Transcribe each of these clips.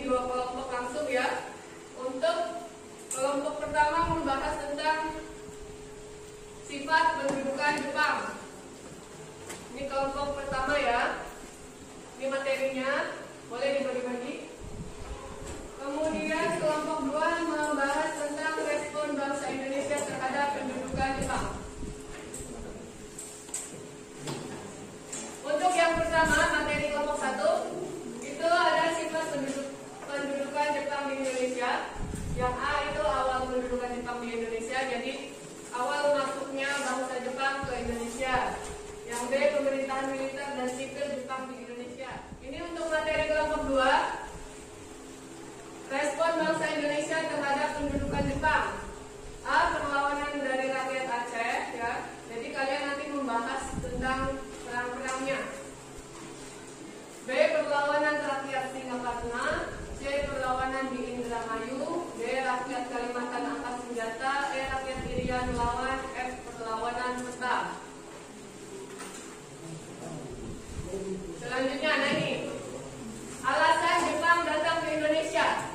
dua kelompok langsung ya. Untuk kelompok pertama membahas tentang sifat pendudukan Jepang. Ini kelompok pertama ya. Ini materinya, boleh dibagi-bagi. Kemudian kelompok 2 membahas tentang respon bangsa Indonesia terhadap pendudukan Jepang. Untuk yang pertama, materi kelompok 1 itu ada sifat pendudukan Jepang di Indonesia. Yang A itu awal pendudukan Jepang di Indonesia, jadi awal masuknya bangsa Jepang ke Indonesia. Yang B, pemerintahan militer dan sipil Jepang di Indonesia. Ini untuk materi kelompok 2. Respon bangsa Indonesia terhadap pendudukan Jepang. A, perlawanan dari rakyat Aceh ya. Jadi kalian nanti membahas tentang perang-perangnya. B, perlawanan rakyat Singapura. C, perlawanan di Indramayu. D, rakyat Kalimantan angkat senjata. E, rakyat Irian melawan. F, perlawanan peta. Selanjutnya, nah ini alasan Jepang datang ke Indonesia.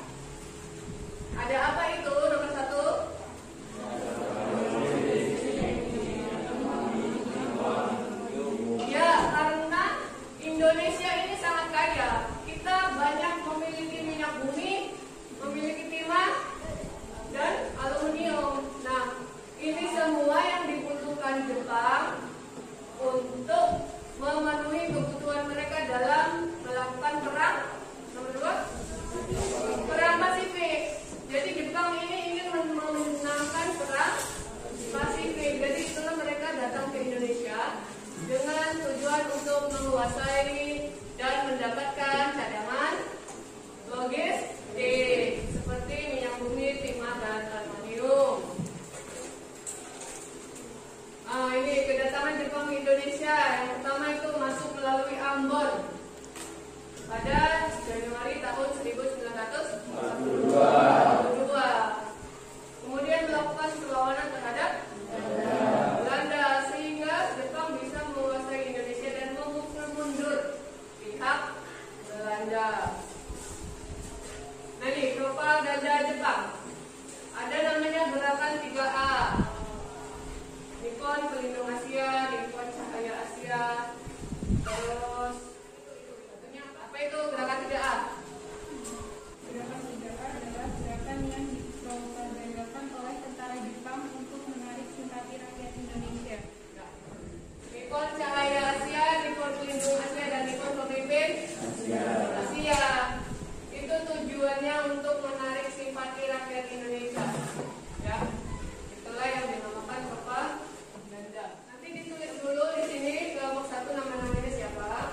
Ada apa itu? Nomor 1. Ya, karena Indonesia ini sangat kaya. Kita banyak memiliki minyak bumi, memiliki timah dan aluminium. Nah, ini semua yang dibutuhkan Jepang untuk memenuhi kebutuhan mereka dalam melakukan perang. Nomor 2, perang Pasifik. Jadi Jepang ini ingin memenangkan perang Pasifik. Jadi itulah mereka datang ke Indonesia dengan tujuan untuk menguasai dan mendapatkan cadangan logistik seperti minyak bumi, timah dan aluminium. Ini kedatangan Jepang ke Indonesia. Yang pertama itu masuk melalui Ambon pada Januari tahun 1942. Kemudian melakukan perlawanan terhadap Belanda sehingga Jepang bisa menguasai Indonesia dan memukul mundur pihak Belanda. Nah ini propaganda Jepang. Ada namanya gerakan 3A. Nippon Pelindung Asia, Nippon Cahaya Asia. Terus apa itu gerakan 3A? Gerakan 3A adalah gerakan yang dipropagandakan oleh tentara Jepang untuk menarik simpati rakyat Indonesia. Nippon Cahaya Asia, Nippon Pelindung Asia, dan Nippon Pemimpin Asia. Itu tujuannya untuk menarik simpati rakyat Indonesia. Ya, itulah yang dinamakan propaganda. Nanti ditulis dulu di sini kelompok 1 nama-namanya siapa.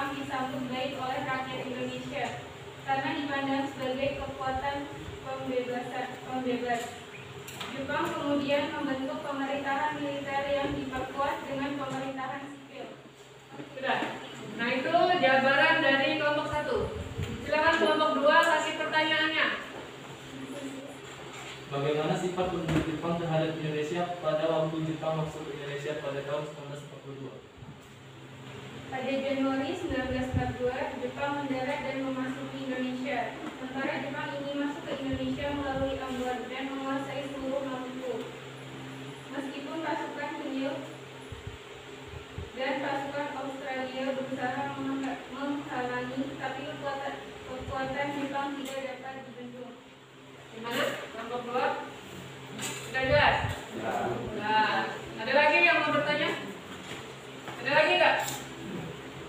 Jepang disambut baik oleh rakyat Indonesia karena dipandang sebagai kekuatan pembebas. Jepang kemudian membentuk pemerintahan militer yang diperkuat dengan pemerintahan sipil. Sudah. Nah, itu jabaran dari kelompok 1. Silakan kelompok 2 kasih pertanyaannya. Bagaimana sifat penduduk Jepang terhadap Indonesia pada waktu Jepang masuk ke Indonesia pada tahun 1942? Pada Januari 1942, Jepang mendarat dan memasuki Indonesia. Sementara Jepang ingin masuk ke Indonesia melalui Ambon dan menguasai seluruh Maluku. Meskipun pasukan Hindia dan pasukan Australia berusaha menghalangi, tapi kekuatan Jepang tidak dapat dibendung. Gimana? Kelompok 2? Sudah jelas? Nah, ada lagi yang mau bertanya? Ada lagi nggak?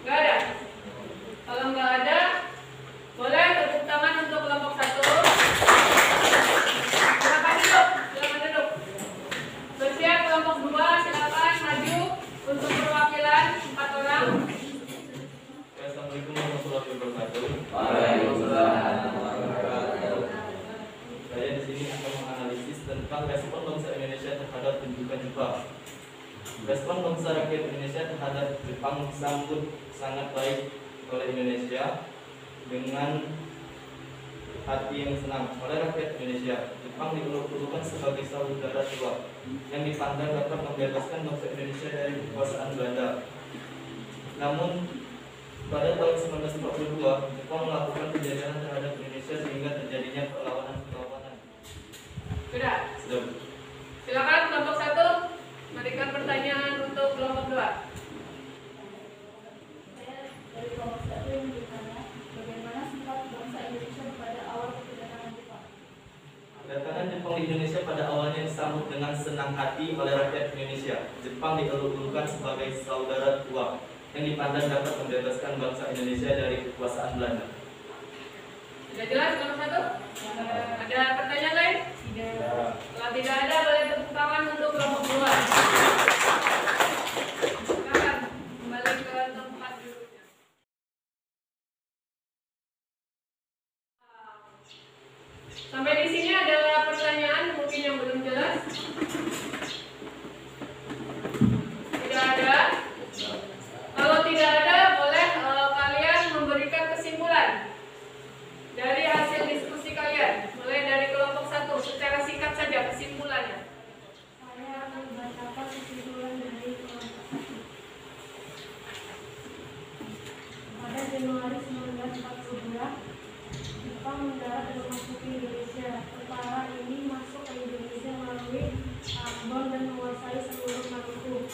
Nggak ada? Kalau nggak ada, boleh tepuk tangan untuk kelompok 1. Silakan duduk. Silakan duduk. Bersiap kelompok 2, silakan maju untuk perwakilan 4 orang. Assalamualaikum warahmatullahi wabarakatuh. Saya di sini akan menganalisis tentang respon bangsa Indonesia terhadap pendudukan Jepang. Respon bangsa rakyat Indonesia terhadap Jepang disambut sangat baik oleh Indonesia dengan hati yang senang oleh rakyat Indonesia. Jepang diperlakukan sebagai saudara tua yang dipandang dapat membebaskan bangsa Indonesia dari kekuasaan Belanda. Namun pada tahun 1942, Jepang melakukan penjajahan terhadap Indonesia sehingga terjadinya perlawanan. Sudah. Silakan kelompok 1 memberikan pertanyaan untuk kelompok 2. Saya dari kelompok 1 yang bertanya, bagaimana sifat bangsa Indonesia pada awal kedatangan Jepang? Kedatangan Jepang di Indonesia pada awalnya disambut dengan senang hati oleh rakyat Indonesia. Jepang dieluk-elukan sebagai saudara tua yang dipandang dapat membebaskan bangsa Indonesia dari kekuasaan Belanda. Sudah jelas kelompok 1? Ada pertanyaan lain? Tidak. Kalau tidak ada, boleh tepuk tangan untuk kelompok 2. Silakan kembali ke tempat duduknya. Sampai di sini ada pertanyaan mungkin yang belum jelas? Tidak ada? Kalau tidak ada, boleh kalian memberikan kesimpulan dari hasil diskusi kalian. Mulai dari kelompok 1, secara singkat saja kesimpulannya. Saya akan membacakan kesimpulan dari kelompok 1. Pada Januari 1942, Jepang mendarat dan memasuki Indonesia. Tentara ini masuk ke Indonesia melalui Ambon dan menguasai seluruh Maluku.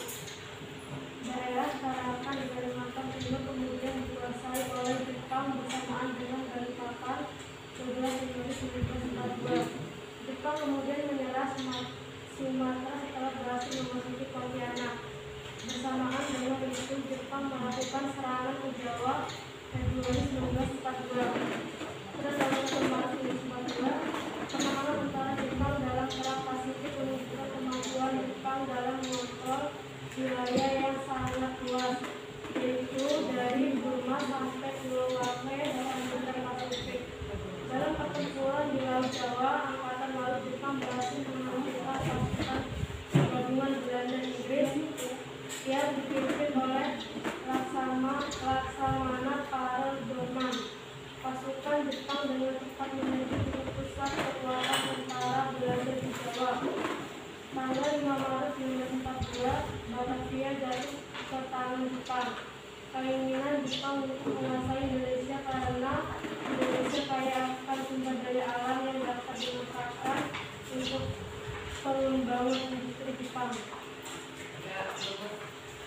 Daerah Tarakan di Kalimantan Timur kemudian dikuasai oleh Jepang bersamaan dengan Balikpapan 12 Januari 1942. Jepang kemudian menyerah Sumatera setelah berhasil memasuki Pontianak. Bersamaan dengan itu Jepang melakukan serangan ke Jawa Februari 1942. Pada tanggal 1 Maret 1942, penanganan antara Jepang dalam perang Pasifik menunjukkan kemampuan Jepang dalam mengontrol wilayah yang sangat luas, yaitu dari Burma sampai Pulau Wape dan Samudra Pasifik. Dalam pertempuran di Laut Jawa, Angkatan Laut Jepang berhasil menangkap pasukan gabungan Belanda Inggris yang dipimpin oleh Laksamana Karl Bormann. Pasukan Jepang dengan cepat menuju ke pusat kekuatan tentara Belanda di Jawa. Tanggal 5 Maret 1942, Batavia jatuh ke tangan Jepang. Keinginan Jepang untuk menguasai Indonesia karena Indonesia kaya akan sumber daya alam yang dapat dimanfaatkan untuk pengembangan industri Jepang. Ya,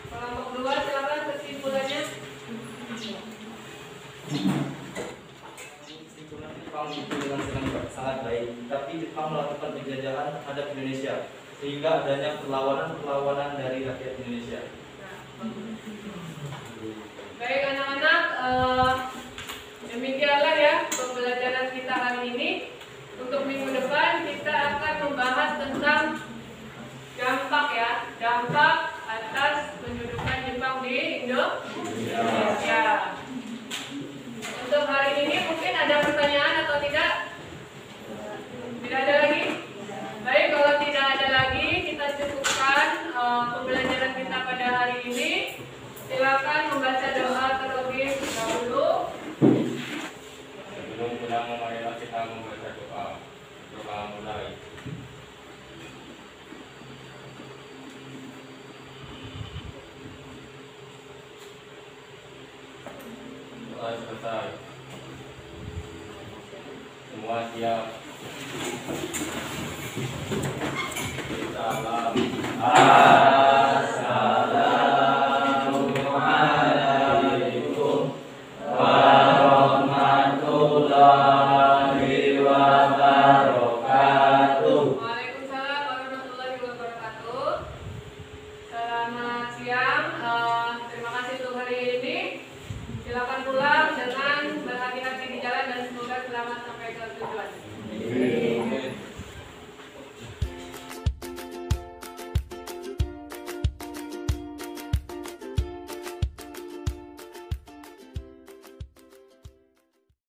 kelompok 2 silakan kesimpulannya. Jepang itu dengan sangat baik, tapi Jepang melakukan penjajahan terhadap Indonesia sehingga adanya perlawanan dari rakyat Indonesia. Baik anak-anak, demikianlah ya pembelajaran kita hari ini. Untuk minggu depan kita akan membahas tentang dampak ya, dampak atas pendudukan Jepang di Indonesia. selesai. Semua siap. Salam.